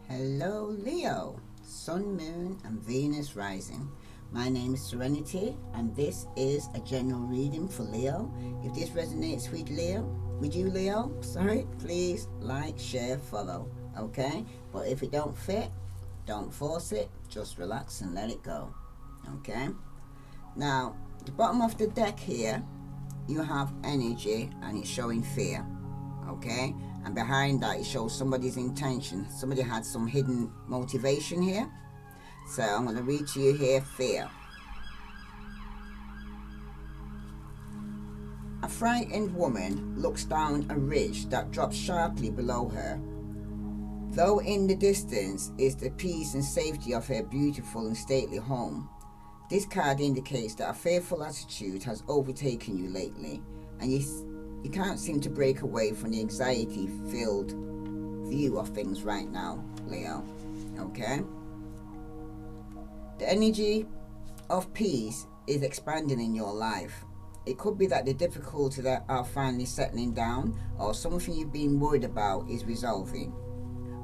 Hello, Leo, Sun, Moon, and Venus rising. My name is Serenity, and this is a general reading for Leo. If this resonates with you, Leo, please like, share, follow. Okay? But if it don't fit, don't force it. Just relax and let it go. Okay? Now, the bottom of the deck here, you have energy, and it's showing fear. Okay, and behind that it shows somebody's intention. Somebody had some hidden motivation here. So I'm going to read to you here: fear. A frightened woman looks down a ridge that drops sharply below her. Though in the distance is the peace and safety of her beautiful and stately home, this card indicates that a fearful attitude has overtaken you lately, and you can't seem to break away from the anxiety-filled view of things right now, Leo. Okay? The energy of peace is expanding in your life. It could be that the difficulties that are finally settling down, or something you've been worried about is resolving,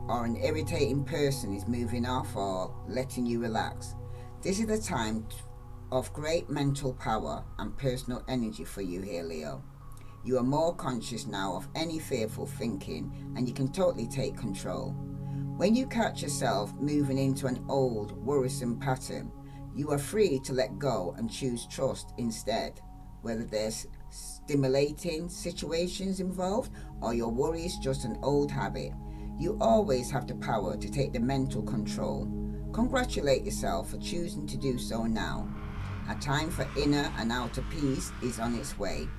or an irritating person is moving off or letting you relax. This is a time of great mental power and personal energy for you here, Leo. You are more conscious now of any fearful thinking, and you can totally take control. When you catch yourself moving into an old, worrisome pattern, you are free to let go and choose trust instead, whether there's stimulating situations involved or your worry is just an old habit. You always have the power to take the mental control. Congratulate yourself for choosing to do so now. A time for inner and outer peace is on its way.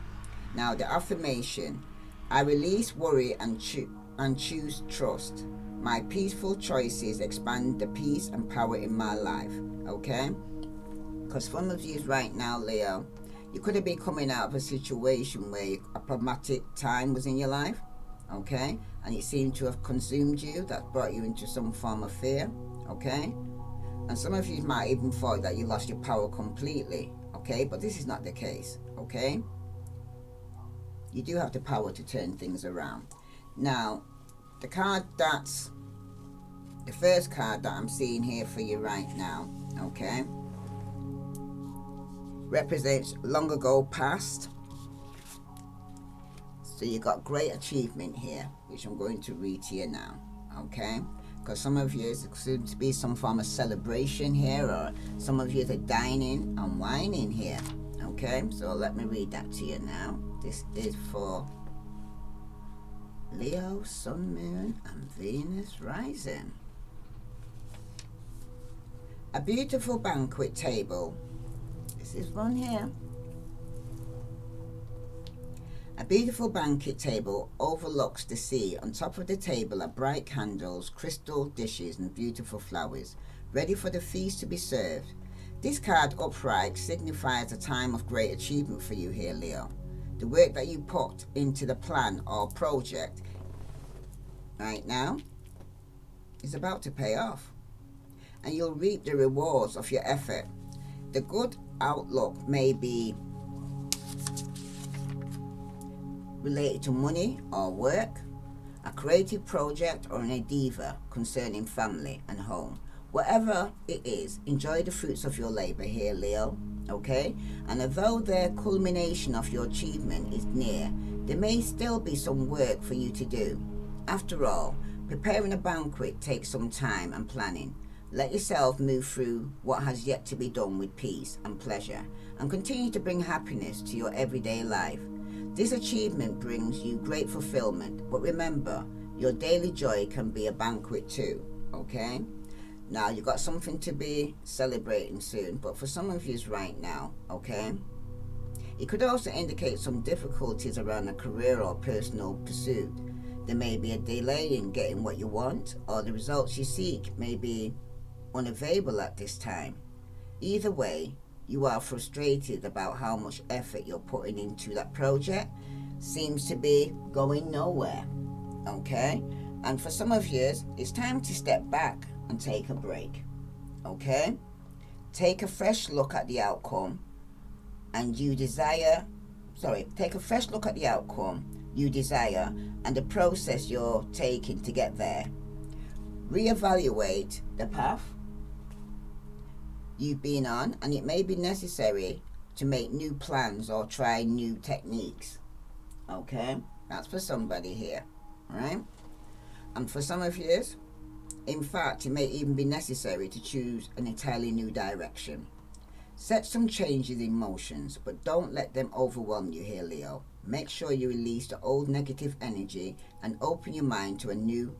Now the affirmation: I release worry and choose trust. My peaceful choices expand the peace and power in my life. Okay? Because some of you right now, Leo, you could have been coming out of a situation where a problematic time was in your life. Okay? And it seemed to have consumed you. That brought you into some form of fear. Okay? And some of you might even thought that you lost your power completely. Okay? But this is not the case. Okay? You do have the power to turn things around. Now, the first card that I'm seeing here for you right now, okay, represents long ago past. So you got great achievement here, which I'm going to read to you now, okay? Because some of you, it seems to be some form of celebration here, or some of you are dining and whining here, okay? So let me read that to you now. This is for Leo, Sun, Moon, and Venus rising. A beautiful banquet table. This is one here. A beautiful banquet table overlooks the sea. On top of the table are bright candles, crystal dishes, and beautiful flowers, ready for the feast to be served. This card upright signifies a time of great achievement for you here, Leo. The work that you put into the plan or project right now is about to pay off, and you'll reap the rewards of your effort. The good outlook may be related to money or work, a creative project, or an endeavor concerning family and home. Whatever it is, enjoy the fruits of your labor here, Leo. Okay? And although the culmination of your achievement is near, there may still be some work for you to do. After all, preparing a banquet takes some time and planning. Let yourself move through what has yet to be done with peace and pleasure, and continue to bring happiness to your everyday life. This achievement brings you great fulfillment, but remember, your daily joy can be a banquet too, okay? Now, you've got something to be celebrating soon, but for some of you right now, okay? It could also indicate some difficulties around a career or personal pursuit. There may be a delay in getting what you want, or the results you seek may be unavailable at this time. Either way, you are frustrated about how much effort you're putting into that project. Seems to be going nowhere, okay? And for some of you, it's time to step back and take a break, okay? Take a fresh look at the outcome take a fresh look at the outcome you desire and the process you're taking to get there. Reevaluate the path you've been on, and it may be necessary to make new plans or try new techniques. Okay, that's for somebody here, right? And for some of you, in fact, it may even be necessary to choose an entirely new direction. Set some changes in motions, but don't let them overwhelm you here, Leo. Make sure you release the old negative energy and open your mind to a new,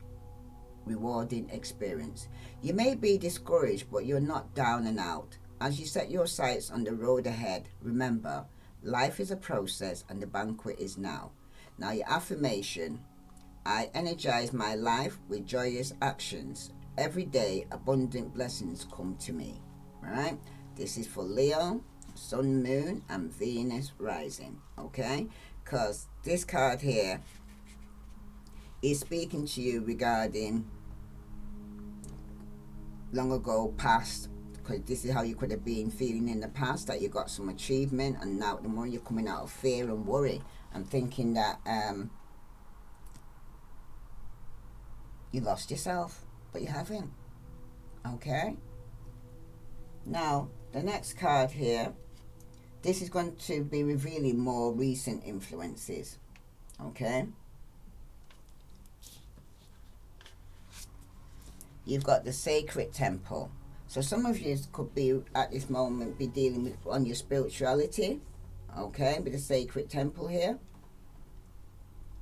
rewarding experience. You may be discouraged, but you're not down and out. As you set your sights on the road ahead, remember, life is a process and the banquet is now. Now, your affirmation: I energize my life with joyous actions. Every day, abundant blessings come to me. Right? This is for Leo, Sun, Moon, and Venus rising. Okay? Because this card here is speaking to you regarding long ago, past. Because this is how you could have been feeling in the past, that you got some achievement, and now the more you're coming out of fear and worry and thinking that you lost yourself, but you haven't. Okay? Now, the next card here, this is going to be revealing more recent influences. Okay? You've got the Sacred Temple. So some of you could be, at this moment, be dealing with on your spirituality. Okay? With the Sacred Temple here.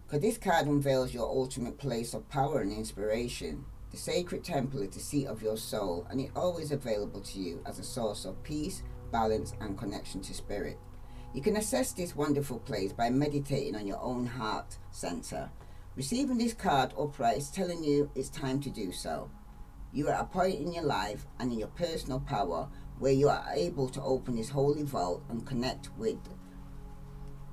Because this card unveils your ultimate place of power and inspiration. The Sacred Temple is the seat of your soul, and it's always available to you as a source of peace, balance, and connection to spirit. You can assess this wonderful place by meditating on your own heart center. Receiving this card upright is telling you it's time to do so. You are at a point in your life and in your personal power where you are able to open this holy vault and connect with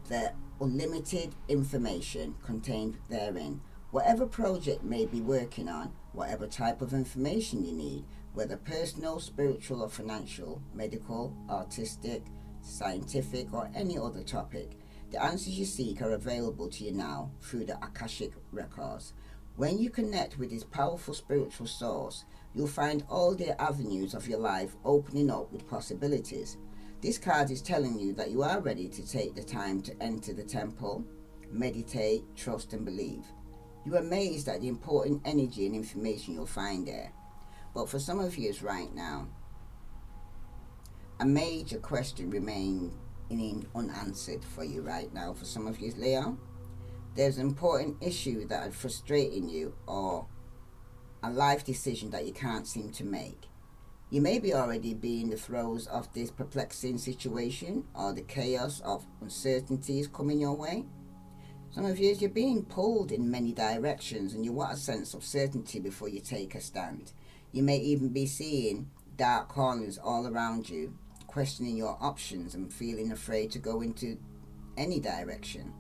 the unlimited information contained therein. Whatever project may be working on, whatever type of information you need, whether personal, spiritual, or financial, medical, artistic, scientific, or any other topic, the answers you seek are available to you now through the Akashic Records. When you connect with this powerful spiritual source, you'll find all the avenues of your life opening up with possibilities. This card is telling you that you are ready to take the time to enter the temple, meditate, trust, and believe. You're amazed at the important energy and information you'll find there. But for some of you right now, a major question remains unanswered for you right now. For some of you, Leo, there's an important issue that is frustrating you, or a life decision that you can't seem to make. You may be already be in the throes of this perplexing situation, or the chaos of uncertainties coming your way. Some of you, you're being pulled in many directions and you want a sense of certainty before you take a stand. You may even be seeing dark corners all around you, questioning your options and feeling afraid to go into any direction.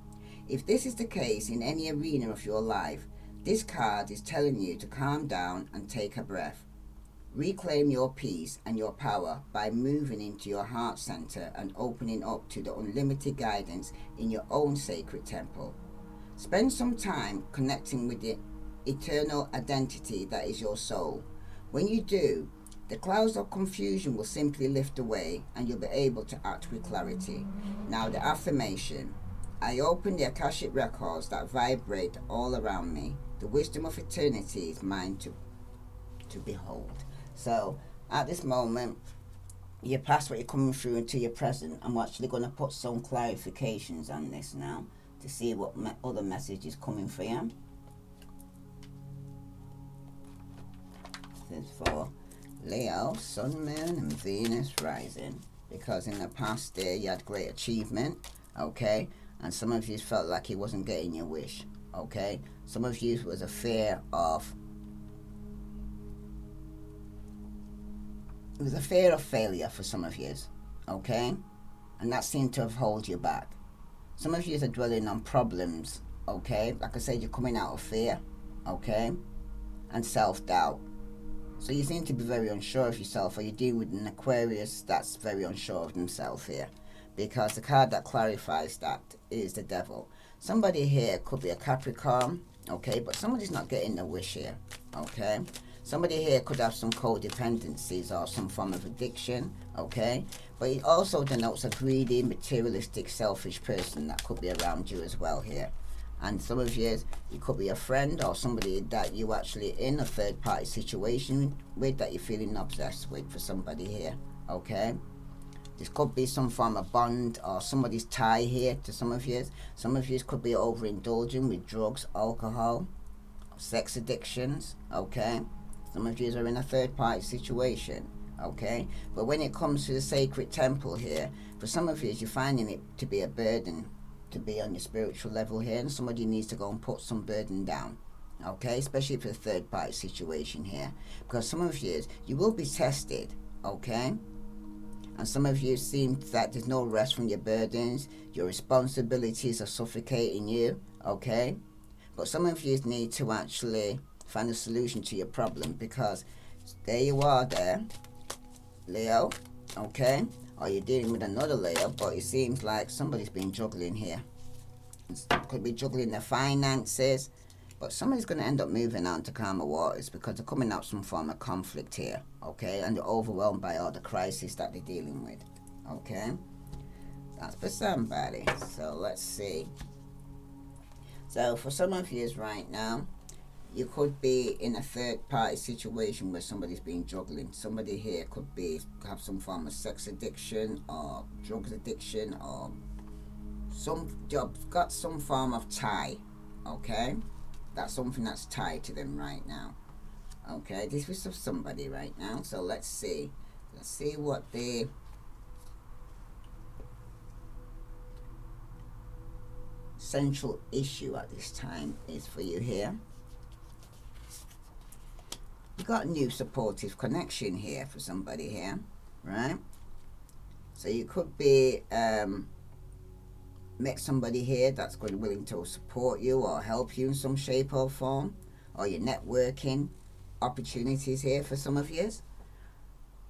If this is the case in any arena of your life, this card is telling you to calm down and take a breath. Reclaim your peace and your power by moving into your heart center and opening up to the unlimited guidance in your own sacred temple. Spend some time connecting with the eternal identity that is your soul. When you do, the clouds of confusion will simply lift away and you'll be able to act with clarity. Now, the affirmation: I open the Akashic Records that vibrate all around me. The wisdom of eternity is mine to behold. So, at this moment, you're past what you're coming through into your present. I'm actually going to put some clarifications on this now to see what other message is coming for you. This is for Leo, Sun, Moon, and Venus rising. Because in the past year you had great achievement, okay? And some of you felt like you wasn't getting your wish, okay? Some of you was a fear of... It was a fear of failure for some of you, okay? And that seemed to have held you back. Some of you are dwelling on problems, okay? Like I said, you're coming out of fear, okay? And self-doubt. So you seem to be very unsure of yourself, or you deal with an Aquarius that's very unsure of themselves here. Because the card that clarifies that is the Devil. Somebody here could be a Capricorn, okay? But somebody's not getting the wish here, okay? Somebody here could have some codependencies or some form of addiction, okay? But it also denotes a greedy, materialistic, selfish person that could be around you as well here. And some of you, it could be a friend or somebody that you actually in a third party situation with that you're feeling obsessed with for somebody here, okay? This could be some form of bond or somebody's tie here to some of you. Some of you could be overindulging with drugs, alcohol, sex addictions, okay? Some of you are in a third party situation, okay? But when it comes to the sacred temple here, for some of you, you're finding it to be a burden to be on your spiritual level here, and somebody needs to go and put some burden down, okay? Especially for the third party situation here, because some of you will be tested, okay? And some of you seem that there's no rest from your burdens, your responsibilities are suffocating you, okay? But some of you need to actually find a solution to your problem, because there you are there, Leo, okay? Or you're dealing with another Leo, but it seems like somebody's been juggling here. Could be juggling their finances, but somebody's going to end up moving on to calmer waters because they're coming out some form of conflict here, okay? And they're overwhelmed by all the crises that they're dealing with, okay? That's for somebody. So let's see. So for some of you right now, you could be in a third party situation where somebody's been juggling. Somebody here could have some form of sex addiction or drugs addiction, or got some form of tie, okay? That's something that's tied to them right now, okay? This was of somebody right now. So let's see what the central issue at this time is for you here. You got a new supportive connection here for somebody here, right? So you could be met somebody here that's willing to support you or help you in some shape or form, or your networking opportunities here for some of you.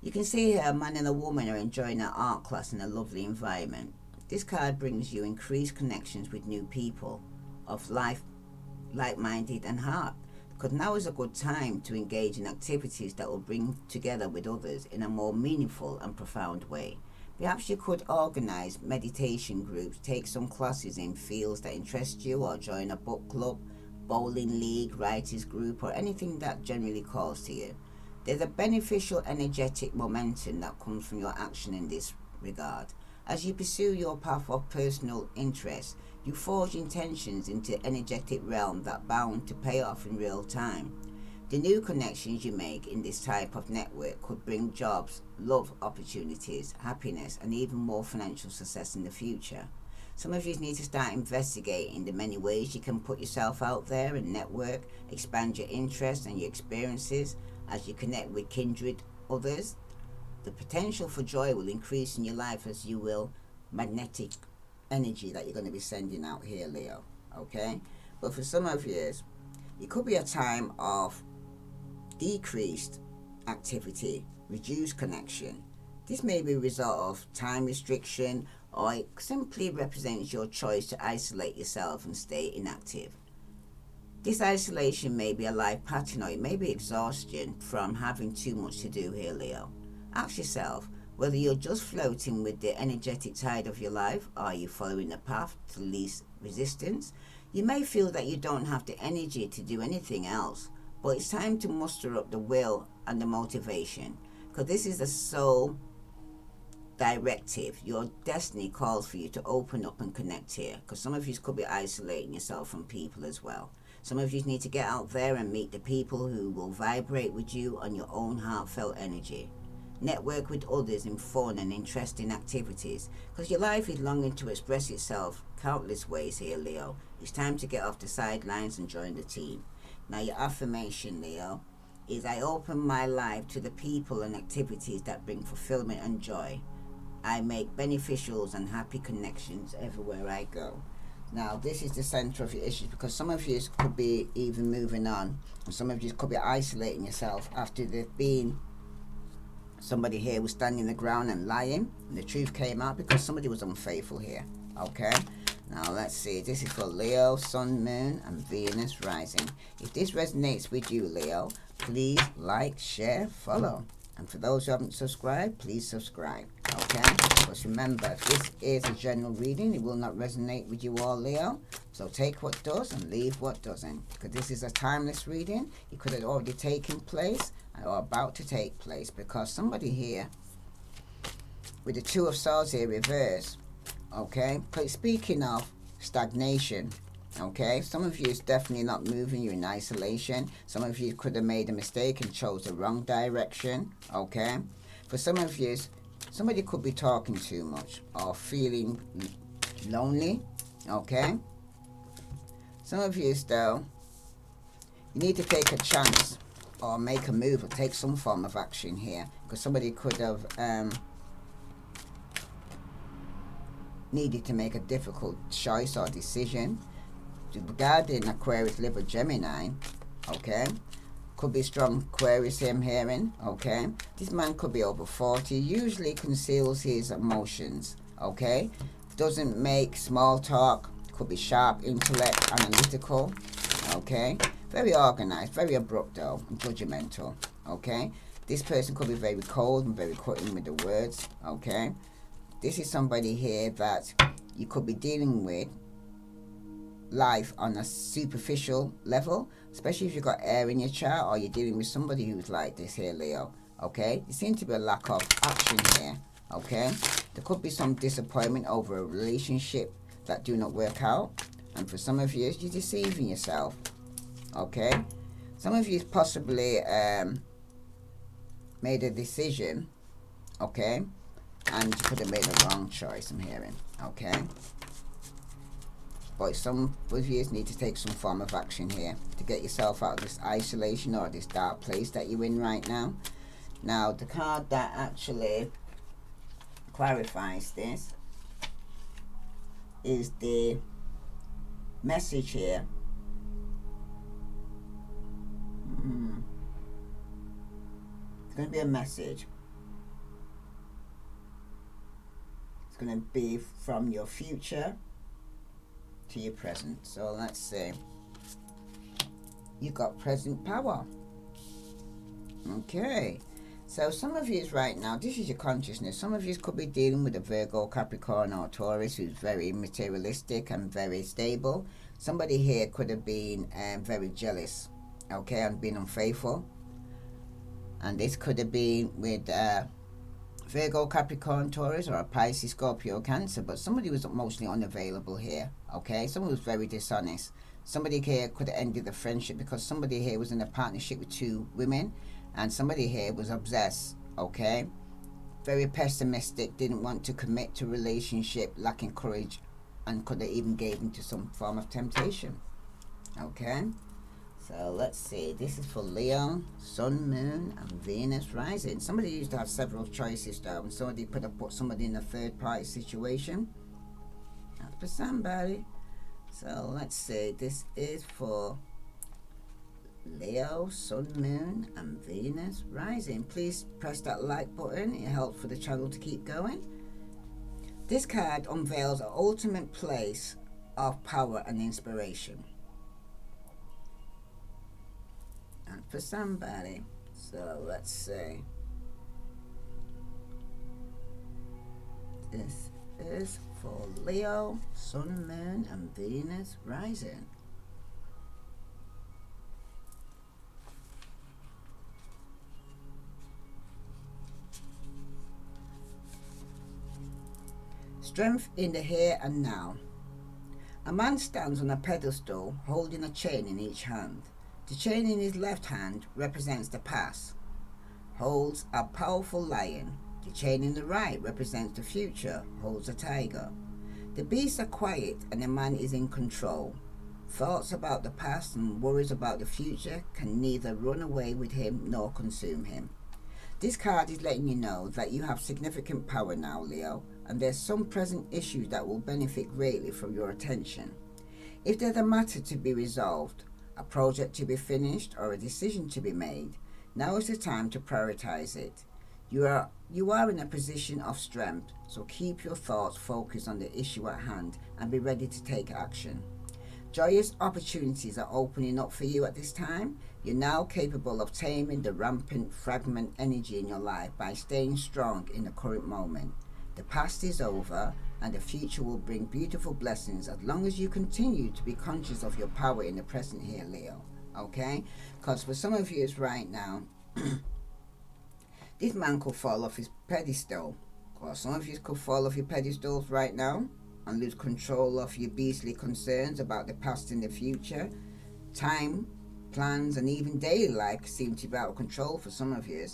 You can see here a man and a woman are enjoying an art class in a lovely environment. This card brings you increased connections with new people of like-minded and heart, because now is a good time to engage in activities that will bring together with others in a more meaningful and profound way. Perhaps you could organize meditation groups, take some classes in fields that interest you, or join a book club, bowling league, writers group, or anything that generally calls to you. There's a beneficial energetic momentum that comes from your action in this regard. As you pursue your path of personal interest, you forge intentions into energetic realm that bound to pay off in real time. The new connections you make in this type of network could bring jobs, love opportunities, happiness, and even more financial success in the future. Some of you need to start investigating the many ways you can put yourself out there and network, expand your interests and your experiences as you connect with kindred others. The potential for joy will increase in your life as you will magnetic energy that you're going to be sending out here, Leo, okay? But for some of you, it could be a time of decreased activity, reduced connection. This may be a result of time restriction, or it simply represents your choice to isolate yourself and stay inactive. This isolation may be a life pattern, or it may be exhaustion from having too much to do here, Leo. Ask yourself whether you're just floating with the energetic tide of your life, or are you following the path to least resistance? You may feel that you don't have the energy to do anything else, but it's time to muster up the will and the motivation, because this is a soul directive. Your destiny calls for you to open up and connect here, because some of you could be isolating yourself from people as well. Some of you need to get out there and meet the people who will vibrate with you on your own heartfelt energy. Network with others in fun and interesting activities, because your life is longing to express itself countless ways here, Leo. It's time to get off the sidelines and join the team. Now your affirmation, Leo, is I open my life to the people and activities that bring fulfillment and joy. I make beneficials and happy connections everywhere I go. Now this is the center of your issues, because some of you could be even moving on, and some of you could be isolating yourself after they've been somebody here was standing the ground and lying, and the truth came out because somebody was unfaithful here, okay? Now let's see, this is for Leo, Sun, Moon, and Venus rising. If this resonates with you, Leo, please like, share, follow. And for those who haven't subscribed, please subscribe. Okay? But remember, this is a general reading. It will not resonate with you all, Leo. So take what does and leave what doesn't. Because this is a timeless reading. It could have already taken place or about to take place. Because somebody here, with the Two of Swords here reversed, okay? Speaking of stagnation, okay, some of you is definitely not moving. You're in isolation. Some of you could have made a mistake and chose the wrong direction, okay? For some of you, somebody could be talking too much or feeling lonely, okay? Some of you, though, you need to take a chance or make a move or take some form of action here, because somebody could have needed to make a difficult choice or decision regarding Aquarius, Libra, Gemini, okay? Could be strong Aquarius I'm hearing, okay? This man could be over 40, usually conceals his emotions, okay? Doesn't make small talk, could be sharp intellect, analytical, okay? Very organized, very abrupt though, and judgmental, okay? This person could be very cold and very cutting with the words, okay? This is somebody here that you could be dealing with life on a superficial level, especially if you've got air in your chart or you're dealing with somebody who's like this here, Leo, okay? There seems to be a lack of action here, okay? There could be some disappointment over a relationship that do not work out, and for some of you, you're deceiving yourself, okay? Some of you possibly made a decision, okay? And you could have made a wrong choice, I'm hearing, okay? But some of you need to take some form of action here to get yourself out of this isolation or this dark place that you're in right now. Now, the card that actually clarifies this is the message here. It's going to be a message. It's going to be from your future to your present. So let's see. You got present power. Okay. So some of you right now, this is your consciousness. Some of you could be dealing with a Virgo, Capricorn or Taurus who's very materialistic and very stable. Somebody here could have been very jealous, okay, and been unfaithful. And this could have been with Virgo, Capricorn, Taurus, or a Pisces, Scorpio, Cancer, but somebody was emotionally unavailable here, okay? Someone was very dishonest. Somebody here could have ended the friendship because somebody here was in a partnership with two women, and somebody here was obsessed, okay? Very pessimistic, didn't want to commit to a relationship, lacking courage, and could have even gave into some form of temptation, okay? So let's see, this is for Leo, Sun, Moon, and Venus rising. Somebody used to have several choices though, and somebody could have put somebody in a third party situation. That's for somebody. So let's see, this is for Leo, Sun, Moon, and Venus rising. Please press that like button, it helps for the channel to keep going. This card unveils an ultimate place of power and inspiration. And for somebody. So let's see. This is for Leo, Sun, Moon, and Venus rising. Strength in the here and now. A man stands on a pedestal holding a chain in each hand. The chain in his left hand represents the past, holds a powerful lion. The chain in the right represents the future, holds a tiger. The beasts are quiet and the man is in control. Thoughts about the past and worries about the future can neither run away with him nor consume him. This card is letting you know that you have significant power now, Leo, and there's some present issues that will benefit greatly from your attention. If there's a matter to be resolved, a project to be finished, or a decision to be made, now is the time to prioritize it. You are in a position of strength, so keep your thoughts focused on the issue at hand and be ready to take action. Joyous opportunities are opening up for you at this time. You're now capable of taming the rampant fragment energy in your life by staying strong in the current moment. The past is over and the future will bring beautiful blessings as long as you continue to be conscious of your power in the present here, Leo. Okay? Because for some of you right now, this man could fall off his pedestal. Or some of you could fall off your pedestals right now and lose control of your beastly concerns about the past and the future. Time, plans, and even daily life seem to be out of control for some of you.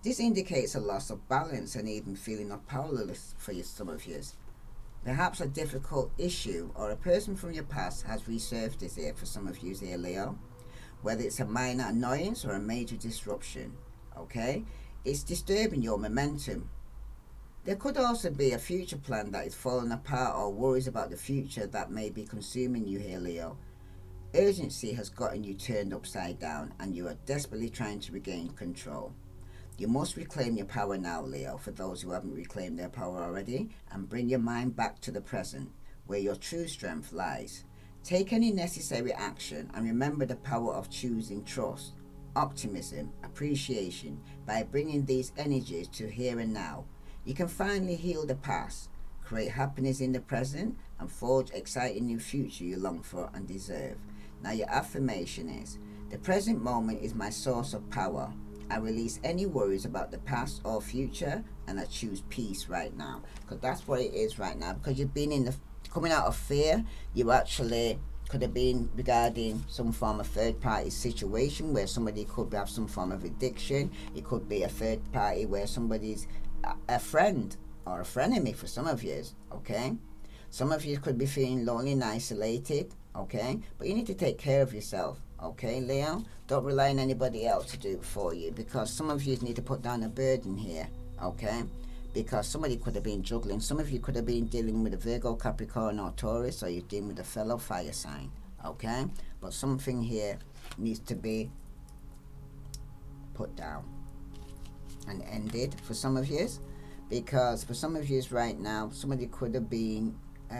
This indicates a loss of balance and even feeling of powerlessness for some of you. Perhaps a difficult issue or a person from your past has resurfaced here for some of you here, Leo. Whether it's a minor annoyance or a major disruption, okay? It's disturbing your momentum. There could also be a future plan that is falling apart or worries about the future that may be consuming you here, Leo. Urgency has gotten you turned upside down and you are desperately trying to regain control. You must reclaim your power now, Leo, for those who haven't reclaimed their power already, and bring your mind back to the present, where your true strength lies. Take any necessary action and remember the power of choosing trust, optimism, appreciation by bringing these energies to here and now. You can finally heal the past, create happiness in the present, and forge exciting new future you long for and deserve. Now your affirmation is, the present moment is my source of power. I release any worries about the past or future and I choose peace right now. Because that's what it is right now. Because you've been in the coming out of fear, you actually could have been regarding some form of third party situation where somebody could have some form of addiction. It could be a third party where somebody's a friend or a frenemy for some of you, okay? Some of you could be feeling lonely and isolated, okay? But you need to take care of yourself, okay, Leo? Don't rely on anybody else to do it for you because some of you need to put down a burden here, okay? Because somebody could have been juggling. Some of you could have been dealing with a Virgo, Capricorn, or Taurus, or you're dealing with a fellow fire sign, okay? But something here needs to be put down and ended for some of you, because for some of you right now, somebody could have been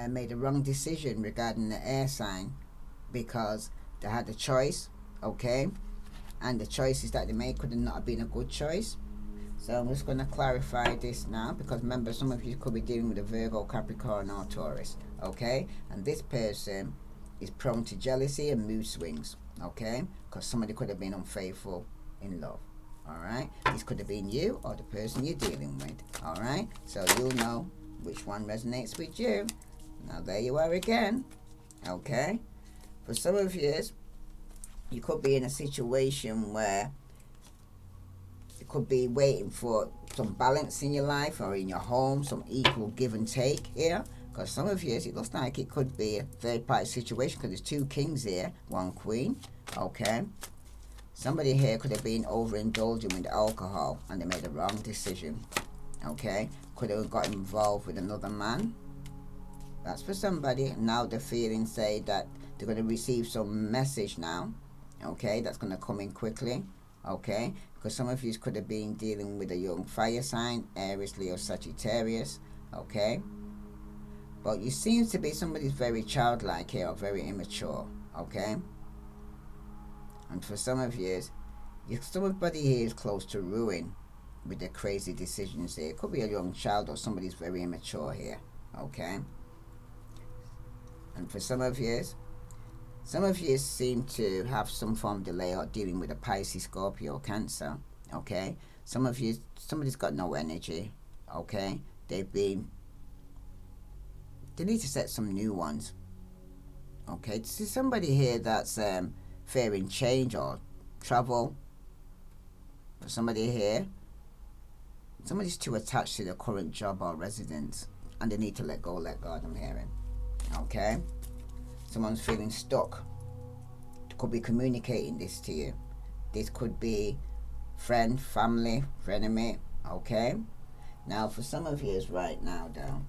made a wrong decision regarding the air sign because they had a choice, okay? And the choices that they made could have not been a good choice. So I'm just going to clarify this now because remember, some of you could be dealing with a Virgo, Capricorn, or Taurus, okay? And this person is prone to jealousy and mood swings, okay? Because somebody could have been unfaithful in love, all right? This could have been you or the person you're dealing with, all right? So you'll know which one resonates with you. Now there you are again, okay? For some of you, you could be in a situation where it could be waiting for some balance in your life or in your home, some equal give and take here. Because some of you, it looks like it could be a third party situation because there's two kings here, one queen, okay? Somebody here could have been overindulging with alcohol and they made a wrong decision, okay? Could have got involved with another man. That's for somebody. Now they're feeling, say, that they're going to receive some message now, okay? That's going to come in quickly, okay? Because some of you could have been dealing with a young fire sign, Aries, Leo, Sagittarius, okay? But you seem to be somebody's very childlike here or very immature, okay? And for some of you, somebody here is close to ruin with their crazy decisions here. It could be a young child or somebody's very immature here, okay? And for some of you seem to have some form of delay or dealing with a Pisces, Scorpio, Cancer, okay? Somebody's got no energy, okay? They need to set some new ones, okay? To see somebody here that's fearing change or travel. For somebody here, somebody's too attached to their current job or residence and they need to let go, let God, I'm hearing, okay? Someone's feeling stuck. Could be communicating this to you. This could be friend, family, frenemy, okay? Now for some of you right now though,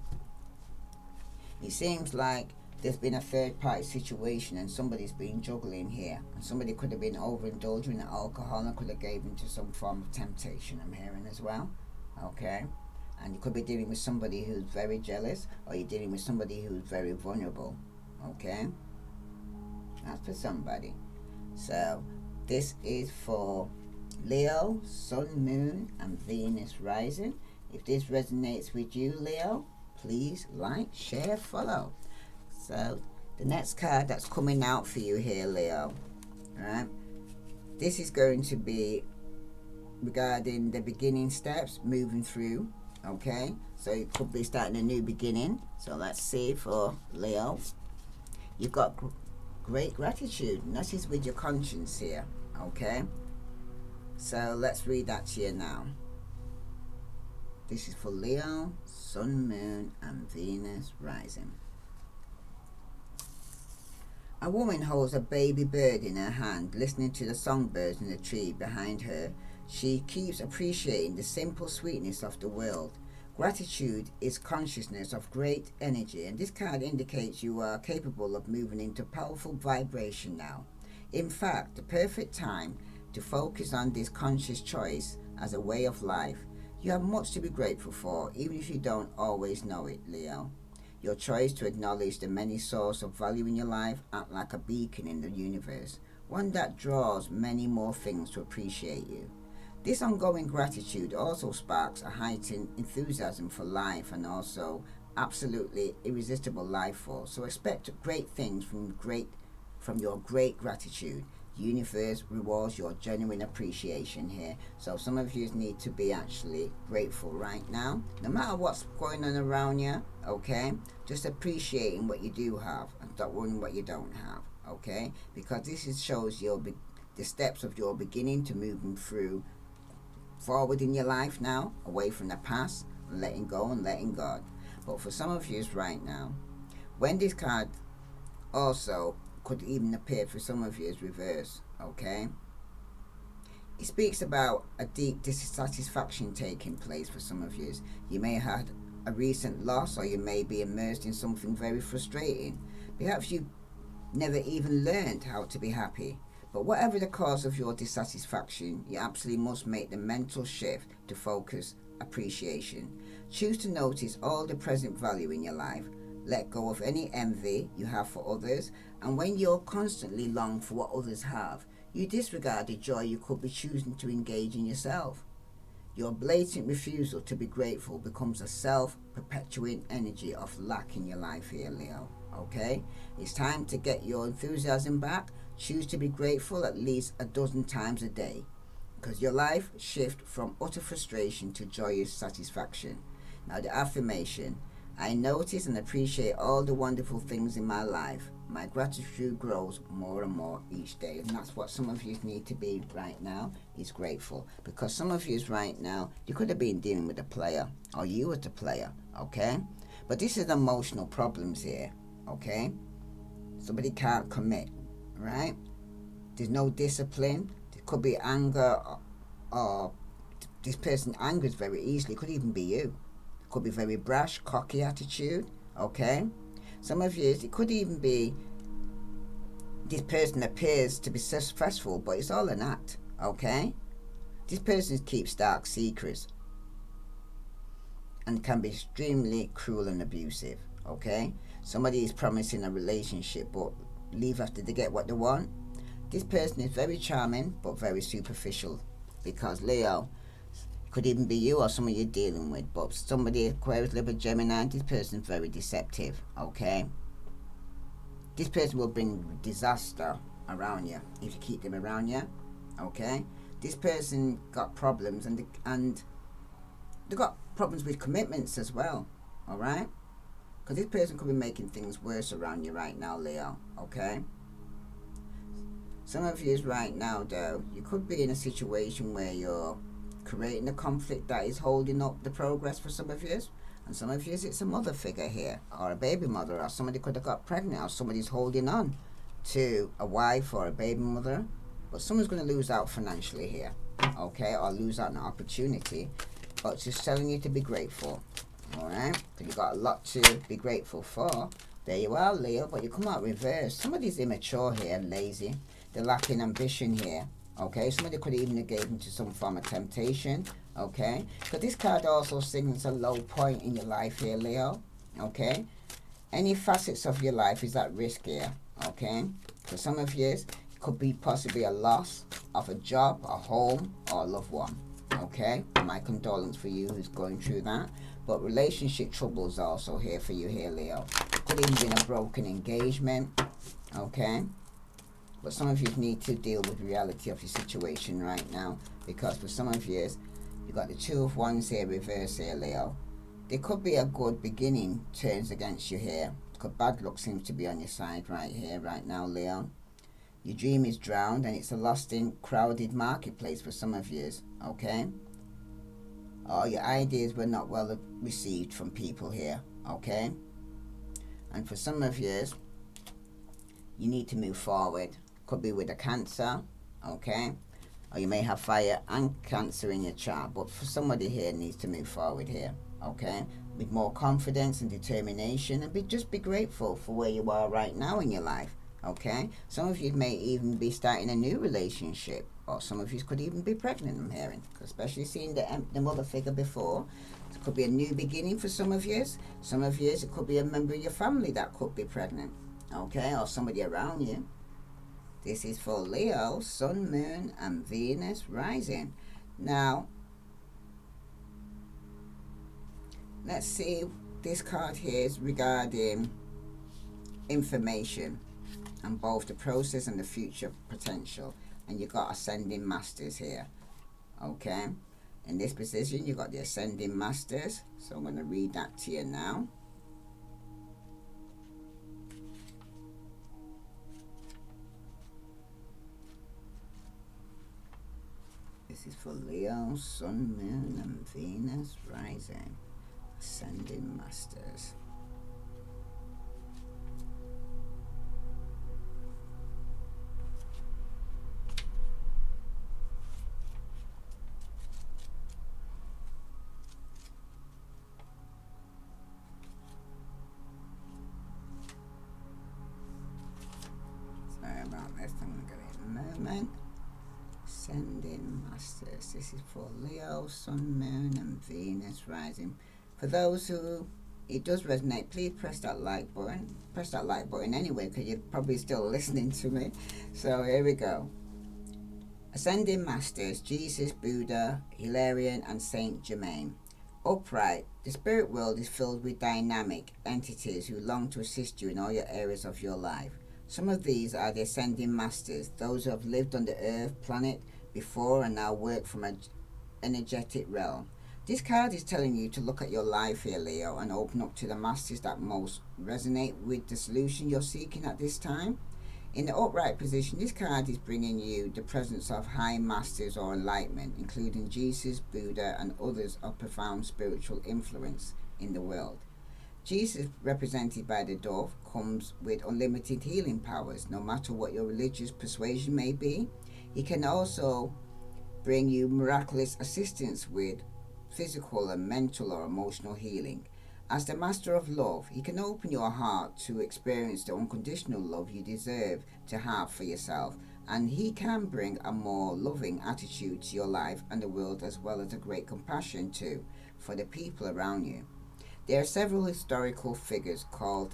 it seems like there's been a third party situation and somebody's been juggling here. And somebody could have been overindulging in alcohol and could have gave into some form of temptation, I'm hearing as well, okay? And you could be dealing with somebody who's very jealous or you're dealing with somebody who's very vulnerable, okay? That's for somebody. So This is for Leo, Sun, Moon, and Venus rising. If this resonates with you, Leo, please like, share, follow. So the next card that's coming out for you here, Leo, right? This is going to be regarding the beginning steps, moving through, okay? So it could be starting a new beginning. So let's see for Leo. You've got great gratitude, and that is with your conscience here, okay? So let's read that to you now. This is for Leo, Sun, Moon, and Venus rising. A woman holds a baby bird in her hand, listening to the songbirds in the tree behind her. She keeps appreciating the simple sweetness of the world. Gratitude is consciousness of great energy, and this card indicates you are capable of moving into powerful vibration now. In fact, the perfect time to focus on this conscious choice as a way of life. You have much to be grateful for, even if you don't always know it, Leo. Your choice to acknowledge the many sources of value in your life act like a beacon in the universe, one that draws many more things to appreciate you. This ongoing gratitude also sparks a heightened enthusiasm for life and also absolutely irresistible life force. So expect great things from your great gratitude. The universe rewards your genuine appreciation here. So some of you need to be actually grateful right now, no matter what's going on around you, okay? Just appreciating what you do have and stop worrying what you don't have, okay? Because this shows the steps of your beginning to moving through forward in your life now, away from the past, and letting go and letting God. But for some of you right now, when this card also could even appear for some of you as reverse, okay? It speaks about a deep dissatisfaction taking place for some of you. You may have had a recent loss, or you may be immersed in something very frustrating. Perhaps you never even learned how to be happy. But whatever the cause of your dissatisfaction, you absolutely must make the mental shift to focus appreciation. Choose to notice all the present value in your life. Let go of any envy you have for others, and when you're constantly long for what others have, you disregard the joy you could be choosing to engage in yourself. Your blatant refusal to be grateful becomes a self-perpetuating energy of lack in your life here, Leo. Okay? It's time to get your enthusiasm back. Choose to be grateful at least a dozen times a day, because your life shifts from utter frustration to joyous satisfaction. Now the affirmation: I notice and appreciate all the wonderful things in my life. My gratitude grows more and more each day. And that's what some of you need to be right now, is grateful. Because some of you right now, you could have been dealing with a player, or you were the player, okay? But this is emotional problems here, okay? Somebody can't commit, right? There's no discipline. There could be anger, or this person angers very easily. It could even be you. Could be very brash, cocky attitude, okay? Some of you, it could even be this person appears to be successful, but it's all an act, okay? This person keeps dark secrets and can be extremely cruel and abusive, okay? Somebody is promising a relationship but leave after they get what they want. This person is very charming but very superficial, because Leo, could even be you or someone you're dealing with, but somebody, Aquarius, Libra, Gemini, this person is very deceptive, okay? This person will bring disaster around you if you keep them around you, okay? This person got problems, and they got problems with commitments as well, all right? Because this person could be making things worse around you right now, Leo, okay? Some of you right now, though, you could be in a situation where you're creating a conflict that is holding up the progress for some of you. And some of you, it's a mother figure here, or a baby mother, or somebody could have got pregnant, or somebody's holding on to a wife or a baby mother. But someone's going to lose out financially here, okay, or lose out an opportunity. But it's just telling you to be grateful, all right? Because you've got a lot to be grateful for. There you are, Leo, but you come out reverse. Somebody's immature here, lazy. They're lacking ambition here. Okay, somebody could even engage into some form of temptation, okay? Because this card also signals a low point in your life here, Leo, okay? Any facets of your life is at risk here, okay? For some of you, Could be possibly a loss of a job, a home, or a loved one. Okay, my condolence for you who's going through that. But relationship troubles also here for you here, Leo. Could even be a broken engagement. Okay, but some of you need to deal with the reality of your situation right now, because for some of you, you got the Two of Wands here, reverse here, Leo. There could be a good beginning turns against you here, because bad luck seems to be on your side right here, right now, Leo. Your dream is drowned, and it's a lost in crowded marketplace for some of you, okay? Or your ideas were not well received from people here, okay? And for some of you, you need to move forward. Could be with a Cancer, okay? Or you may have fire and Cancer in your chart, but for somebody here needs to move forward here, okay? With more confidence and determination, and just be grateful for where you are right now in your life. Okay, some of you may even be starting a new relationship, or some of you could even be pregnant, I'm hearing, especially seeing the mother figure before. It could be a new beginning for some of you. Some of you, it could be a member of your family that could be pregnant, okay, or somebody around you. This is for Leo, Sun, Moon, and Venus rising. Now, let's see, this card here is regarding information, and both the process and the future potential. And you got Ascending Masters here, okay? In this position, you got the Ascending Masters. So I'm going to read that to you now. This is for Leo, Sun, Moon, and Venus rising. Ascending Masters. Moment. Ascending Masters. This is for Leo, Sun, Moon, and Venus rising. For those who it does resonate, please press that like button. Press that like button anyway, because you're probably still listening to me. So here we go. Ascending Masters, Jesus, Buddha, Hilarion, and Saint Germain. Upright, the spirit world is filled with dynamic entities who long to assist you in all your areas of your life. Some of these are the Ascending Masters, those who have lived on the Earth planet before and now work from an energetic realm. This card is telling you to look at your life here, Leo, and open up to the Masters that most resonate with the solution you're seeking at this time. In the upright position, this card is bringing you the presence of high masters or enlightenment, including Jesus, Buddha, and others of profound spiritual influence in the world. Jesus, represented by the dove, comes with unlimited healing powers, no matter what your religious persuasion may be. He can also bring you miraculous assistance with physical and mental or emotional healing. As the master of love, he can open your heart to experience the unconditional love you deserve to have for yourself, and he can bring a more loving attitude to your life and the world, as well as a great compassion too for the people around you. There are several historical figures called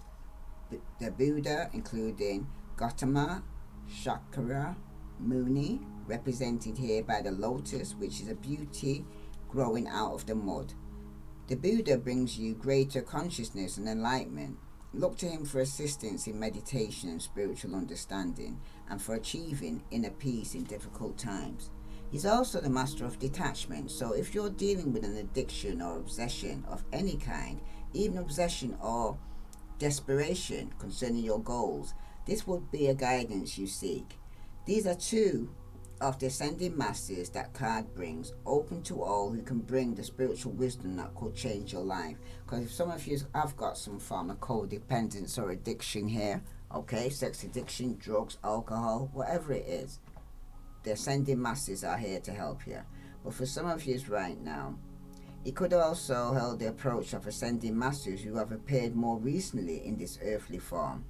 the Buddha, including Gautama, Shakyamuni, Muni, represented here by the lotus, which is a beauty growing out of the mud. The Buddha brings you greater consciousness and enlightenment. Look to him for assistance in meditation and spiritual understanding, and for achieving inner peace in difficult times. He's also the master of detachment, so if you're dealing with an addiction or obsession of any kind, even obsession or desperation concerning your goals, this would be a guidance you seek. These are two of the Ascending Masters that card brings, open to all who can bring the spiritual wisdom that could change your life. Because if some of you have got some form of codependence or addiction here, okay, sex addiction, drugs, alcohol, whatever it is, the Ascending Masters are here to help you. But for some of you right now, it could also hold the approach of Ascending Masters who have appeared more recently in this earthly form.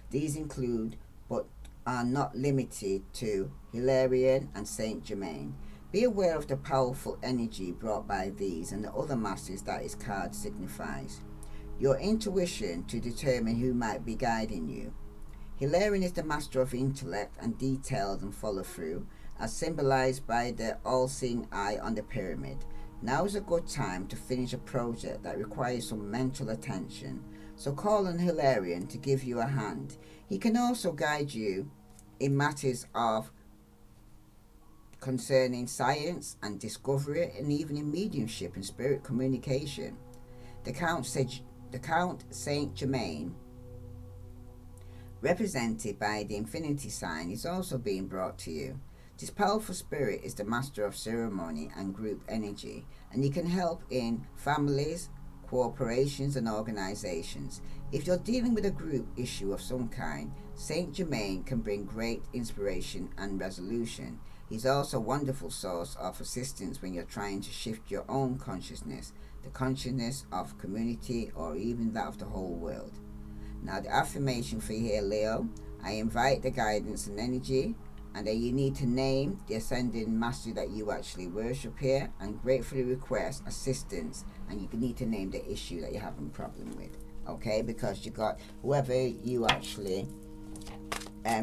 These include, but are not limited to, Hilarion and Saint Germain. Be aware of the powerful energy brought by these and the other masters that his card signifies. Your intuition to determine who might be guiding you. Hilarion is the master of intellect and details and follow through, as symbolized by the all-seeing eye on the pyramid. Now is a good time to finish a project that requires some mental attention, so call on Hilarion to give you a hand. He can also guide you in matters of concerning science and discovery, and even in mediumship and spirit communication. The Count Saint Germain, represented by the infinity sign, is also being brought to you. This powerful spirit is the master of ceremony and group energy, and he can help in families, corporations, and organizations. If you're dealing with a group issue of some kind, Saint Germain can bring great inspiration and resolution. He's also a wonderful source of assistance when you're trying to shift your own consciousness, the consciousness of community, or even that of the whole world. Now, the affirmation for you here, Leo: I invite the guidance and energy, and then you need to name the ascending master that you actually worship here, and gratefully request assistance, and you need to name the issue that you're having a problem with, okay? Because you got whoever you actually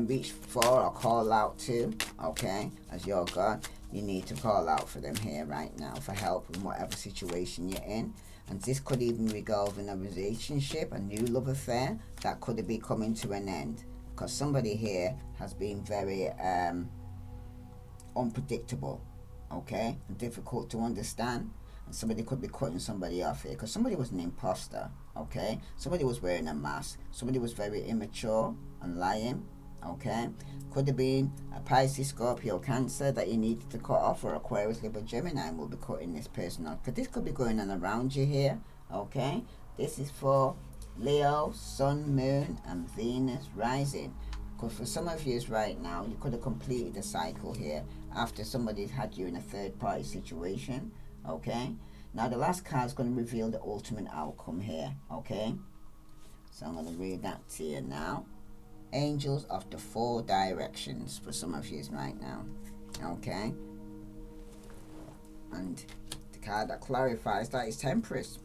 reach for or call out to, okay, as your God, you need to call out for them here right now for help in whatever situation you're in. And this could even resolve in a relationship, a new love affair that could be coming to an end, because somebody here has been very unpredictable, okay, and difficult to understand. And somebody could be cutting somebody off here, because somebody was an imposter, okay? Somebody was wearing a mask. Somebody was very immature and lying, okay? Could have been a Pisces, Scorpio, Cancer that you needed to cut off, or Aquarius, Libra, Gemini will be cutting this person off, because this could be going on around you here, okay? This is for Leo, Sun, Moon, and Venus rising. Because for some of you right now, you could have completed the cycle here after somebody's had you in a third-party situation, okay? Now the last card is going to reveal the ultimate outcome here, okay? So I'm going to read that to you now. Angels of the Four Directions for some of you right now, okay? And the card that clarifies that is Temperance.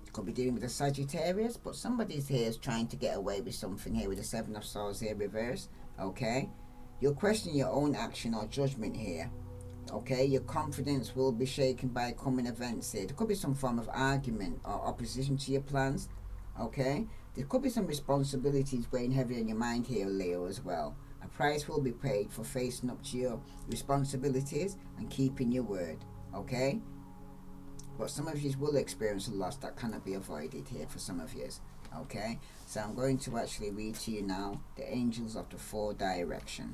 You could be dealing with a Sagittarius, but somebody's here is trying to get away with something here with the Seven of Swords here reversed, okay? You'll question your own action or judgment here, okay? Your confidence will be shaken by coming events here. There could be some form of argument or opposition to your plans, okay? There could be some responsibilities weighing heavy on your mind here, Leo, as well. A price will be paid for facing up to your responsibilities and keeping your word, okay? But some of you will experience a loss that cannot be avoided here for some of you, okay? So I'm going to actually read to you now the Angels of the Four Direction.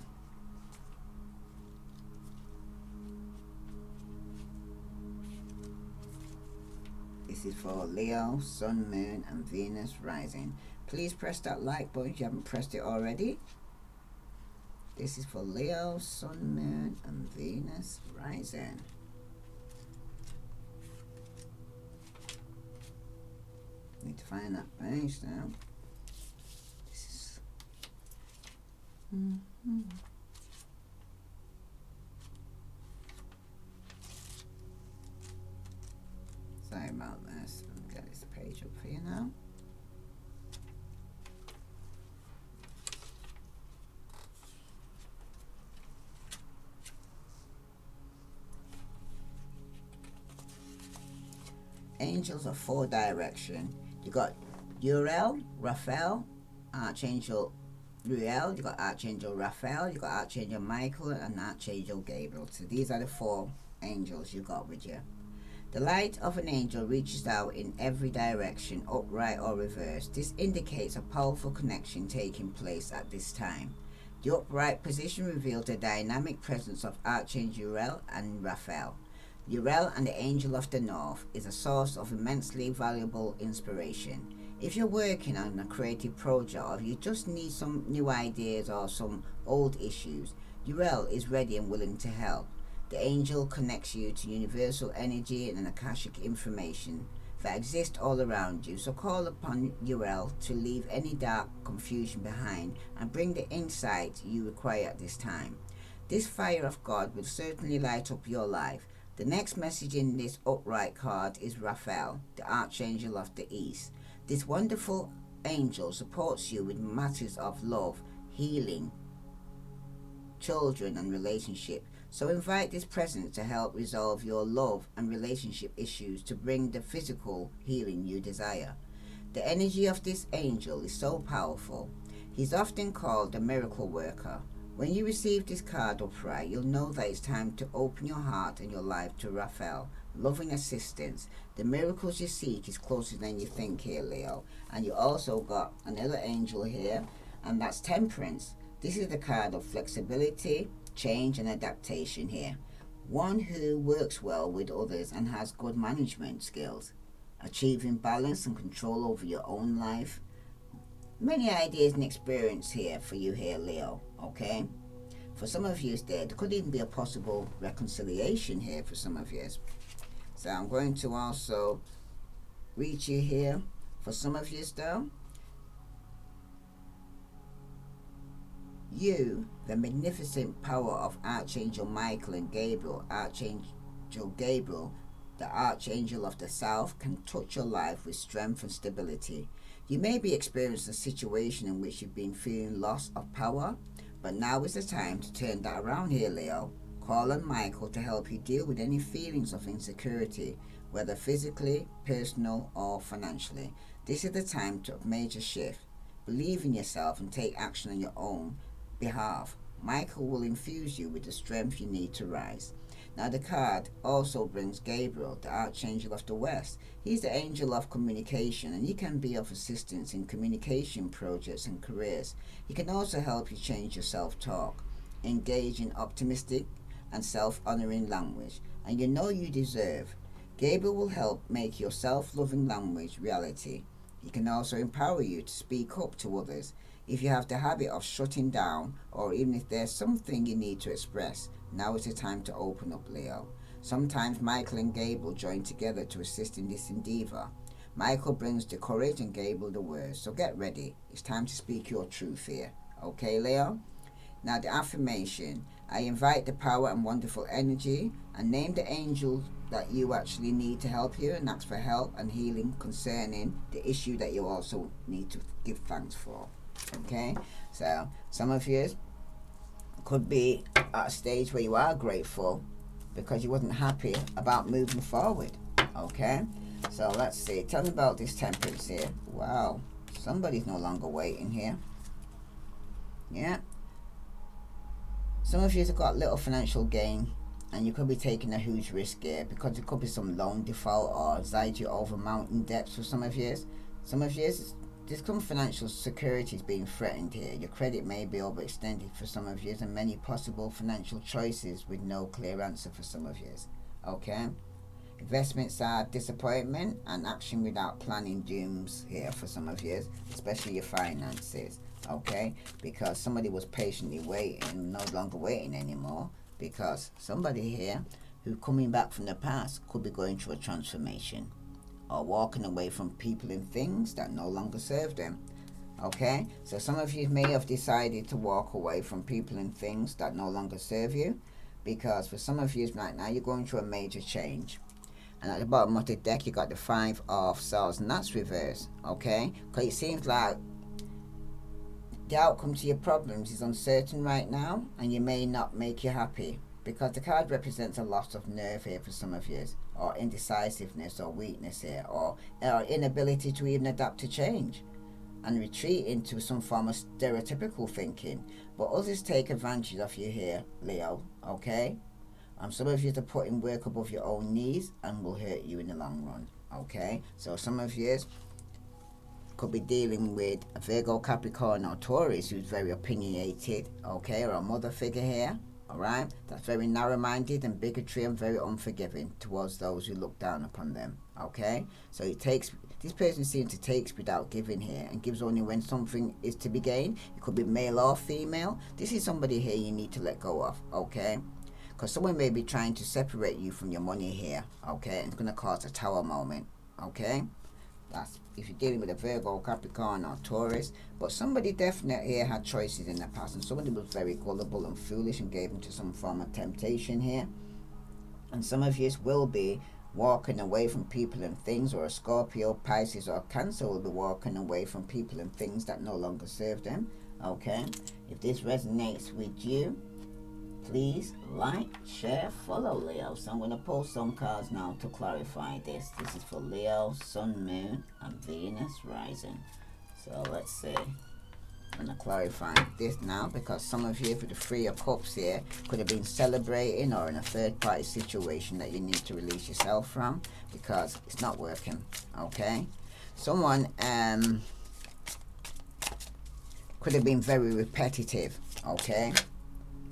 This is for Leo, Sun, Moon, and Venus rising. Please press that like button if you haven't pressed it already. This is for Leo, Sun, Moon, and Venus rising. Need to find that page now. This is... Sorry about this. I'll get this page up for you now. Angels of Four Direction. You got Uriel, Raphael, Archangel Uriel, you got Archangel Raphael, you got Archangel Michael, and Archangel Gabriel. So these are the four angels you got with you. The light of an angel reaches out in every direction, upright or reversed. This indicates a powerful connection taking place at this time. The upright position reveals the dynamic presence of Archangel Uriel and Raphael. Uriel and the Angel of the North is a source of immensely valuable inspiration. If you're working on a creative project, or if you just need some new ideas or some old issues, Uriel is ready and willing to help. The angel connects you to universal energy and Akashic information that exists all around you. So call upon Uriel to leave any dark confusion behind and bring the insight you require at this time. This fire of God will certainly light up your life. The next message in this upright card is Raphael, the Archangel of the East. This wonderful angel supports you with matters of love, healing, children and relationship. So invite this presence to help resolve your love and relationship issues to bring the physical healing you desire. The energy of this angel is so powerful. He's often called the miracle worker. When you receive this card upright, you'll know that it's time to open your heart and your life to Raphael, loving assistance. The miracles you seek is closer than you think here, Leo. And you also got another angel here, and that's Temperance. This is the card of flexibility, change and adaptation here. One who works well with others and has good management skills. Achieving balance and control over your own life. Many ideas and experience here for you here, Leo, okay? For some of you, there could even be a possible reconciliation here for some of you. So I'm going to also reach you here. For some of you, though, you, the magnificent power of Archangel Michael and Gabriel, Archangel Gabriel, the Archangel of the South, can touch your life with strength and stability. You may be experiencing a situation in which you've been feeling loss of power, but now is the time to turn that around here, Leo. Call on Michael to help you deal with any feelings of insecurity, whether physically, personal, or financially. This is the time to major shift. Believe in yourself and take action on your own behalf. Michael will infuse you with the strength you need to rise. Now the card also brings Gabriel, the Archangel of the West. He's the angel of communication, and he can be of assistance in communication projects and careers. He can also help you change your self-talk, engage in optimistic and self-honoring language, and you know you deserve. Gabriel will help make your self-loving language reality. He can also empower you to speak up to others. If you have the habit of shutting down, or even if there's something you need to express, now is the time to open up, Leo. Sometimes Michael and Gabriel join together to assist in this endeavor. Michael brings the courage and Gabriel the words. So get ready. It's time to speak your truth here. Okay, Leo? Now the affirmation. I invite the power and wonderful energy and name the angel that you actually need to help you and ask for help and healing concerning the issue that you also need to give thanks for. Okay? So some of you could be at a stage where you are grateful because you wasn't happy about moving forward. Okay? So let's see. Tell me about this Temperance here. Wow. Somebody's no longer waiting here. Yeah. Some of you have got little financial gain, and you could be taking a huge risk here because it could be some loan default or anxiety over mountain debts for some of you. Some of you, there's some financial security is being threatened here. Your credit may be overextended for some of you, and many possible financial choices with no clear answer for some of you. Okay? Investments are disappointment and action without planning dooms here for some of you, especially your finances. Okay? Because somebody was patiently waiting, no longer waiting anymore, because somebody here who coming back from the past could be going through a transformation or walking away from people and things that no longer serve them. Okay? So some of you may have decided to walk away from people and things that no longer serve you, because for some of you right now you're going through a major change. And at the bottom of the deck you got the 5 of Swords, and that's reversed. Okay? Because it seems like the outcome to your problems is uncertain right now, and you may not make you happy, because the card represents a loss of nerve here for some of you, or indecisiveness or weakness here, or inability to even adapt to change and retreat into some form of stereotypical thinking. But others take advantage of you here, Leo. Okay? Some of you are putting work above your own needs and will hurt you in the long run. Okay? So some of you could be dealing with a Virgo, Capricorn or Taurus who's very opinionated, okay, or a mother figure here, alright, that's very narrow-minded and bigotry and very unforgiving towards those who look down upon them. Okay? So this person seems to take without giving here, and gives only when something is to be gained. It could be male or female. This is somebody here you need to let go of. Okay? Because someone may be trying to separate you from your money here. Okay? And it's going to cause a tower moment. Okay? That's if you're dealing with a Virgo, Capricorn or Taurus. But somebody definitely here had choices in the past, and somebody was very gullible and foolish and gave into some form of temptation here. And some of you will be walking away from people and things, or a Scorpio, Pisces or Cancer will be walking away from people and things that no longer serve them. Okay, if this resonates with you, please like, share, follow Leo. So I'm going to pull some cards now to clarify this. This is for Leo, Sun, Moon, and Venus rising. So let's see. I'm going to clarify this now because some of you, for the Three of Cups here, could have been celebrating or in a third party situation that you need to release yourself from because it's not working. Okay, someone could have been very repetitive. Okay,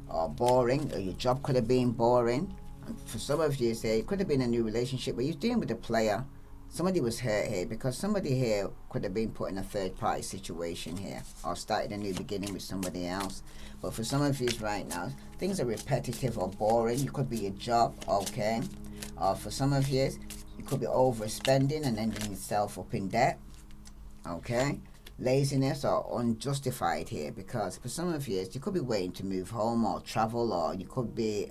or boring, or your job could have been boring. And for some of you, say it could have been a new relationship, but you're dealing with a player. Somebody was hurt here because somebody here could have been put in a third party situation here or started a new beginning with somebody else. But for some of you right now, things are repetitive or boring. It could be your job, okay? Or for some of you, you could be overspending and ending yourself up in debt, okay? Laziness or unjustified here because for some of you, you could be waiting to move home or travel, or you could be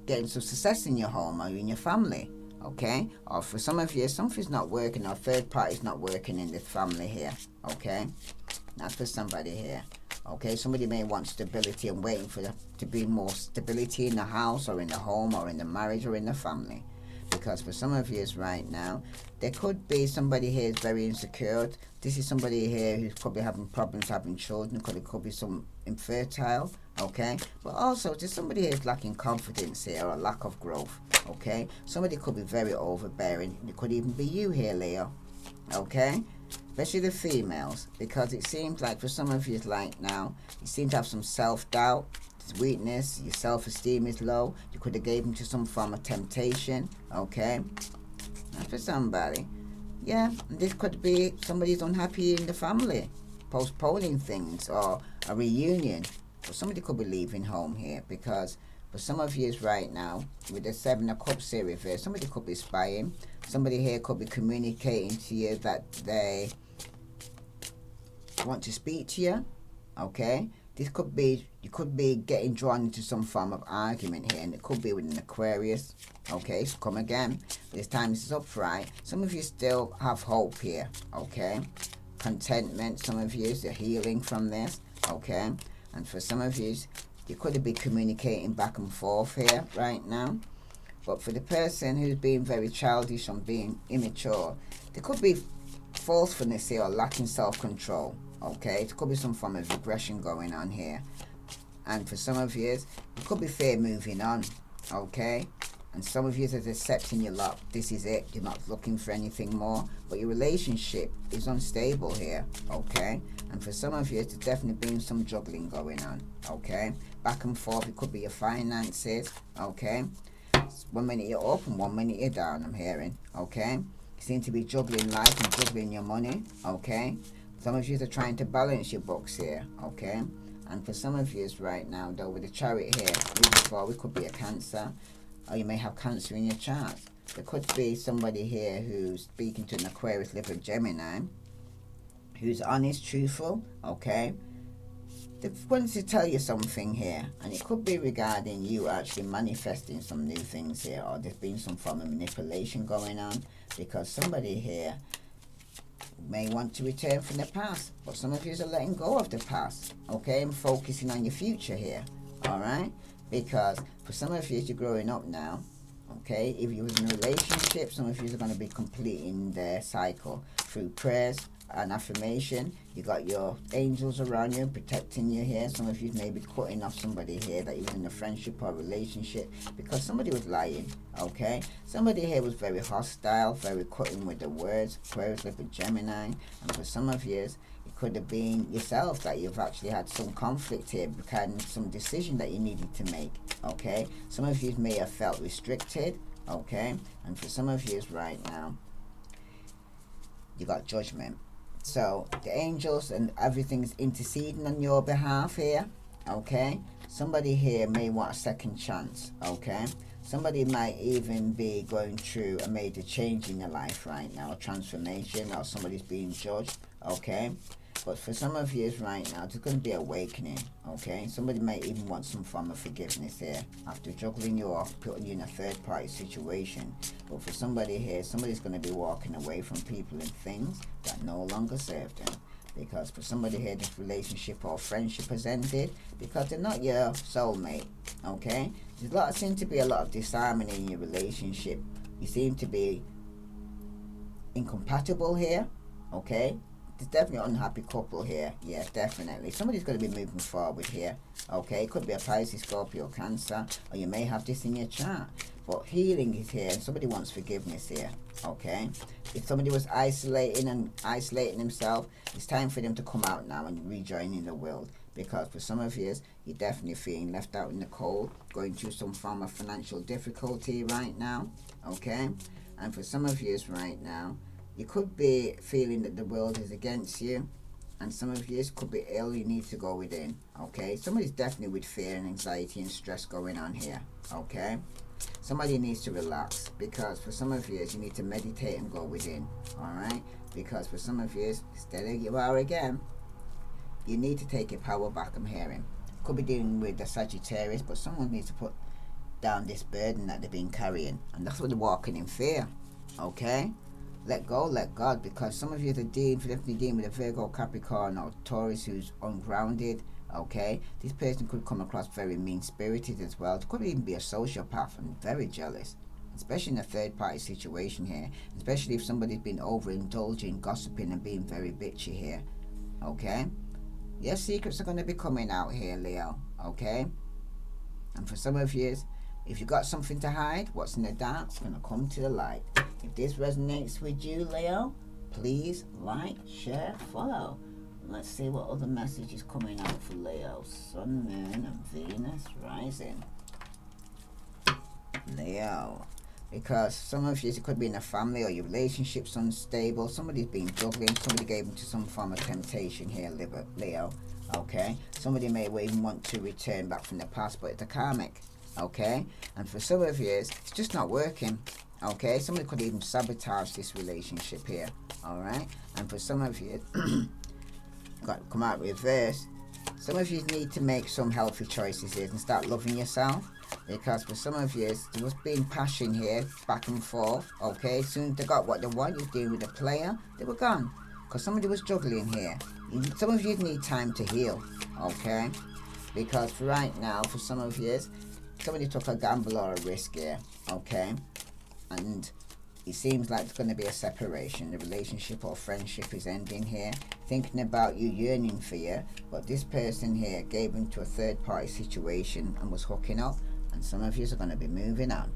getting some success in your home or in your family. Okay, or for some of you, something's not working or third party's not working in the family here. Okay, that's for somebody here. Okay, somebody may want stability and waiting for to be more stability in the house or in the home or in the marriage or in the family. Because for some of you right now, there could be somebody here is very insecure. This is somebody here who's probably having problems having children. It could be some infertile, okay? But also, there's somebody here who's lacking confidence here or a lack of growth, okay? Somebody could be very overbearing. It could even be you here, Leo, okay? Especially the females, because it seems like for some of you right now, you seem to have some self-doubt, weakness, your self-esteem is low. You could have gave him to some form of temptation, okay? That's for somebody. Yeah, this could be somebody's unhappy in the family, postponing things or a reunion. Or somebody could be leaving home here because for some of you right now, with the Seven of Cups here reversed, somebody could be spying. Somebody here could be communicating to you that they want to speak to you, okay? This could be, you could be getting drawn into some form of argument here, and it could be with an Aquarius. Okay, so come again. This time this is upright. Some of you still have hope here, okay? Contentment, some of you, are healing from this, okay? And for some of you, you could be communicating back and forth here right now. But for the person who's being very childish and being immature, there could be falsefulness here or lacking self-control. Okay, it could be some form of regression going on here. And for some of you, it could be fear moving on. Okay, and some of you are accepting your luck. This is it. You're not looking for anything more. But your relationship is unstable here. Okay, and for some of you, there's definitely been some juggling going on. Okay, back and forth. It could be your finances. Okay, 1 minute you're up and 1 minute you're down. I'm hearing. Okay, you seem to be juggling life and juggling your money. Okay. Some of you are trying to balance your books here, okay? And for some of you right now, though, with the Chariot here, moving forward, it could be a Cancer, or you may have Cancer in your chart. There could be somebody here who's speaking to an Aquarius, Libra, Gemini, who's honest, truthful, okay? They wanted to tell you something here, and it could be regarding you actually manifesting some new things here, or there's been some form of manipulation going on, because somebody here may want to return from the past, but some of you are letting go of the past, okay, and focusing on your future here, all right? Because for some of you, you're growing up now, okay? If you're in a relationship, some of you are going to be completing their cycle through prayers and affirmation. You got your angels around you protecting you here. Some of you may be cutting off somebody here that you're in a friendship or relationship because somebody was lying, okay? Somebody here was very hostile, very cutting with the words, Aquarius, Libra, Gemini, and for some of you, it could have been yourself that you've actually had some conflict here because some decision that you needed to make, okay? Some of you may have felt restricted, okay? And for some of you right now, you got Judgment. So the angels and everything's interceding on your behalf here, okay? Somebody here may want a second chance, okay? Somebody might even be going through a major change in their life right now, a transformation, or somebody's being judged, okay? But for some of you right now, there's going to be awakening, okay? Somebody might even want some form of forgiveness here after juggling you off, putting you in a third-party situation. But for somebody here, somebody's going to be walking away from people and things that no longer serve them. because for somebody here, this relationship or friendship has ended because they're not your soulmate. Okay, seems to be a lot of disharmony in your relationship. You seem to be incompatible here. Okay, there's definitely an unhappy couple here. Yeah, definitely. Somebody's going to be moving forward here. Okay, it could be a Pisces, Scorpio, Cancer, or you may have this in your chart. But healing is here, and somebody wants forgiveness here. Okay, if somebody was isolating himself, it's time for them to come out now and rejoin in the world. Because for some of you, you're definitely feeling left out in the cold, going through some form of financial difficulty right now. Okay, and for some of you right now, you could be feeling that the world is against you, and some of you could be ill. You need to go within. Okay, somebody's definitely with fear and anxiety and stress going on here. Okay, somebody needs to relax, because for some of you need to meditate and go within. All right, because for some of you, steady you are again, you need to take your power back. I'm hearing could be dealing with the Sagittarius, but someone needs to put down this burden that they've been carrying, and that's what they're walking in fear. Okay, let go, let God, because some of you are definitely dealing with a Virgo, Capricorn, or Taurus who's ungrounded. Okay, this person could come across very mean-spirited as well. It could even be a sociopath and very jealous, especially in a third-party situation here, especially if somebody's been overindulging, gossiping, and being very bitchy here. Okay, your secrets are going to be coming out here, Leo. Okay, and for some of you, if you got something to hide, what's in the dark is going to come to the light. If this resonates with you, Leo, please like, share, follow. Let's see what other message is coming out for Leo. Sun, Moon, and Venus rising. Leo. Because some of you, it could be in a family or your relationship's unstable. Somebody's been juggling. Somebody gave into some form of temptation here, Leo. Okay? Somebody may even want to return back from the past, but it's a karmic. Okay, and for some of you, it's just not working. Okay, somebody could even sabotage this relationship here. All right, and for some of you, got to come out reverse. Some of you need to make some healthy choices here and start loving yourself. Because for some of you, there was being passion here, back and forth. Okay, as soon as they got what they want, you're dealing with a player, they were gone. Because somebody was juggling here. Some of you need time to heal. Okay, because right now, for some of you, somebody took a gamble or a risk here, okay? And it seems like there's going to be a separation. The relationship or friendship is ending here. Thinking about you, yearning for you. But this person here gave into a third-party situation and was hooking up. And some of you are going to be moving on,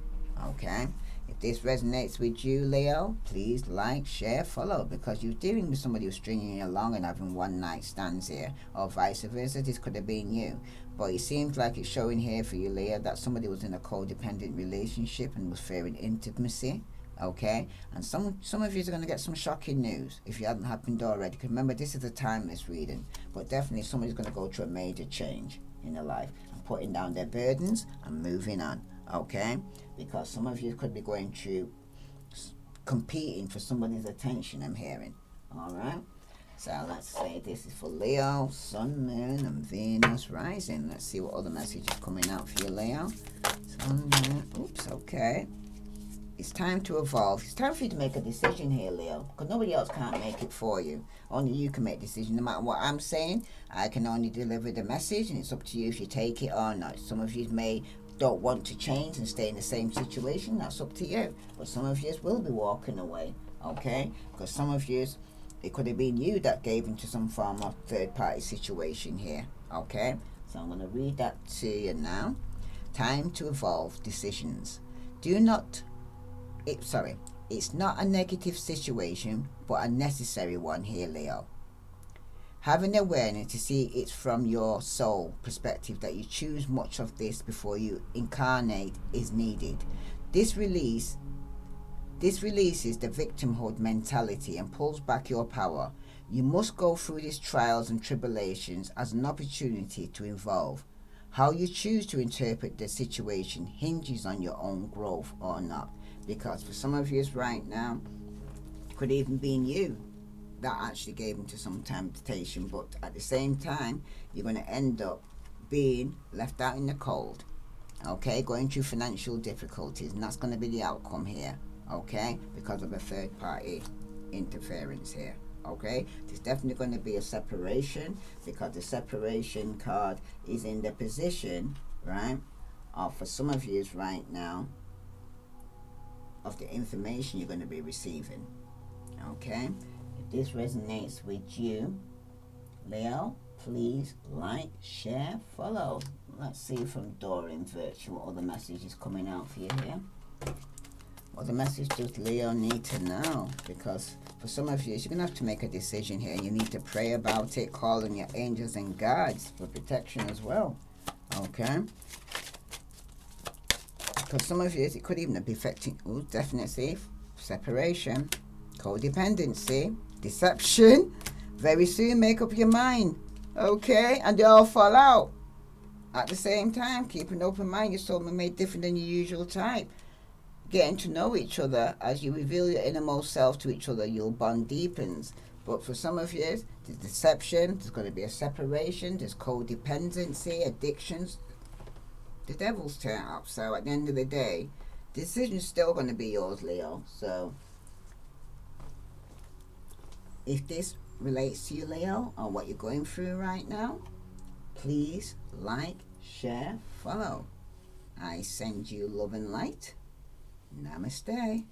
okay? If this resonates with you, Leo, please like, share, follow. Because you're dealing with somebody who's stringing you along and having one-night stands here. Or vice versa, this could have been you. But it seems like it's showing here for you, Leo, that somebody was in a codependent relationship and was fearing intimacy. Okay, and some of you are going to get some shocking news if you haven't happened already. Because remember, this is a timeless reading, but definitely somebody's going to go through a major change in their life and putting down their burdens and moving on. Okay, because some of you could be going through competing for somebody's attention. I'm hearing. All right. So let's say this is for Leo, Sun, Moon, and Venus rising. Let's see what other message is coming out for you, Leo. Sun, Moon. Oops. Okay. It's time to evolve. It's time for you to make a decision here, Leo, because nobody else can't make it for you. Only you can make decisions. No matter what I'm saying, I can only deliver the message, and it's up to you if you take it or not. Some of you don't want to change and stay in the same situation. That's up to you. But some of you will be walking away, okay? Because some of you, it could have been you that gave into some form of third-party situation here, okay? So I'm going to read that to you now. Time to evolve decisions. It's not a negative situation, but a necessary one here, Leo. Having awareness to see it from your soul perspective that you choose much of this before you incarnate is needed. This releases the victimhood mentality and pulls back your power. You must go through these trials and tribulations as an opportunity to evolve. How you choose to interpret the situation hinges on your own growth or not. Because for some of you right now, it could even be you that actually gave into some temptation, but at the same time, you're going to end up being left out in the cold, okay, going through financial difficulties, and that's going to be the outcome here, okay, because of a third party interference here, Okay, there's definitely going to be a separation, because the separation card is in the position, right, for some of you right now, of the information you're going to be receiving. Okay, if this resonates with you, Leo, please like, share, follow. Let's see from Doreen Virtue what other message is coming out for you here. What the message does Leo need to know? Because for some of you, you're going to have to make a decision here. You need to pray about it, call on your angels and guides for protection as well. Okay? Because some of you, it could even be affecting, definitely, separation, codependency, deception. Very soon, make up your mind. Okay? And they all fall out. At the same time, keep an open mind. Your soulmate may be different than your usual type. Getting to know each other, as you reveal your innermost self to each other, your bond deepens. But for some of you, there's deception, there's going to be a separation, there's codependency, addictions. The devil's turn up. So at the end of the day, the decision's still going to be yours, Leo. So if this relates to you, Leo, or what you're going through right now, please like, share, follow. I send you love and light. Namaste.